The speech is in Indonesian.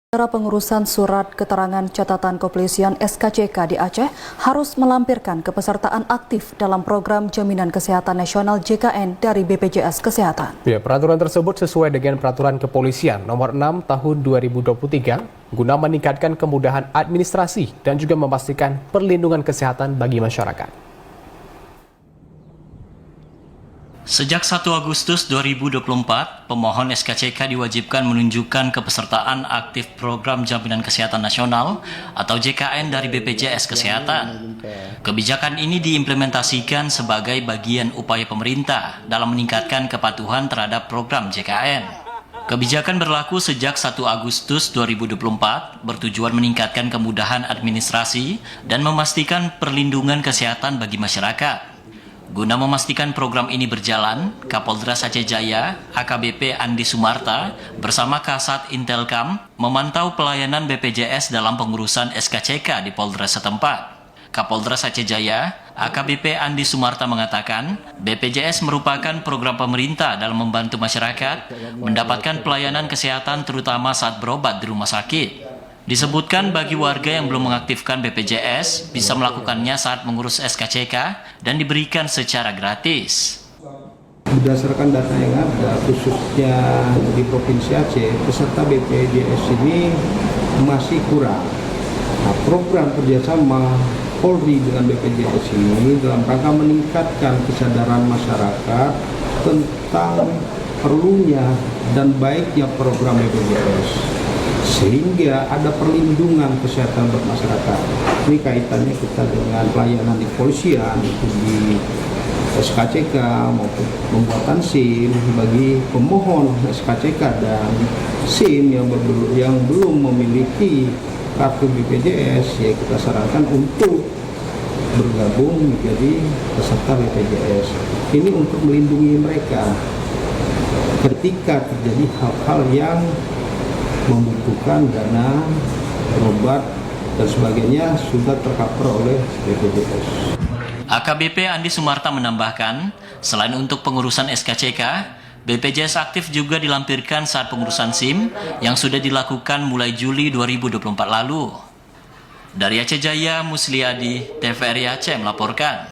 Para pengurusan surat keterangan catatan kepolisian SKCK di Aceh harus melampirkan kepesertaan aktif dalam program Jaminan Kesehatan Nasional JKN dari BPJS Kesehatan. Ya, peraturan tersebut sesuai dengan Peraturan Kepolisian Nomor 6 Tahun 2023 guna meningkatkan kemudahan administrasi dan juga memastikan perlindungan kesehatan bagi masyarakat. Sejak 1 Agustus 2024, pemohon SKCK diwajibkan menunjukkan kepesertaan aktif Program Jaminan Kesehatan Nasional atau JKN dari BPJS Kesehatan. Kebijakan ini diimplementasikan sebagai bagian upaya pemerintah dalam meningkatkan kepatuhan terhadap program JKN. Kebijakan berlaku sejak 1 Agustus 2024, bertujuan meningkatkan kemudahan administrasi dan memastikan perlindungan kesehatan bagi masyarakat. Guna memastikan program ini berjalan, Kapolres Aceh Jaya, AKBP Andi Sumarta, bersama Kasat Intelkam memantau pelayanan BPJS dalam pengurusan SKCK di Polres setempat. Kapolres Aceh Jaya, AKBP Andi Sumarta mengatakan, BPJS merupakan program pemerintah dalam membantu masyarakat mendapatkan pelayanan kesehatan terutama saat berobat di rumah sakit. Disebutkan bagi warga yang belum mengaktifkan BPJS bisa melakukannya saat mengurus SKCK dan diberikan secara gratis. Berdasarkan data yang ada, khususnya di Provinsi Aceh, peserta BPJS ini masih kurang. Nah, program kerjasama Polri dengan BPJS ini dalam rangka meningkatkan kesadaran masyarakat tentang perlunya dan baiknya program BPJS. Sehingga ada perlindungan kesehatan buat masyarakat. Ini kaitannya kita dengan pelayanan di kepolisian, itu di SKCK maupun pembuatan SIM bagi pemohon SKCK dan SIM yang belum memiliki kartu BPJS, ya kita sarankan untuk bergabung menjadi peserta BPJS. Ini untuk melindungi mereka ketika terjadi hal-hal yang membutuhkan dana, berobat, dan sebagainya sudah tercover oleh BPJS. AKBP Andi Sumarta menambahkan, selain untuk pengurusan SKCK, BPJS aktif juga dilampirkan saat pengurusan SIM yang sudah dilakukan mulai Juli 2024 lalu. Dari Aceh Jaya, Musliadi, TVRI Aceh melaporkan.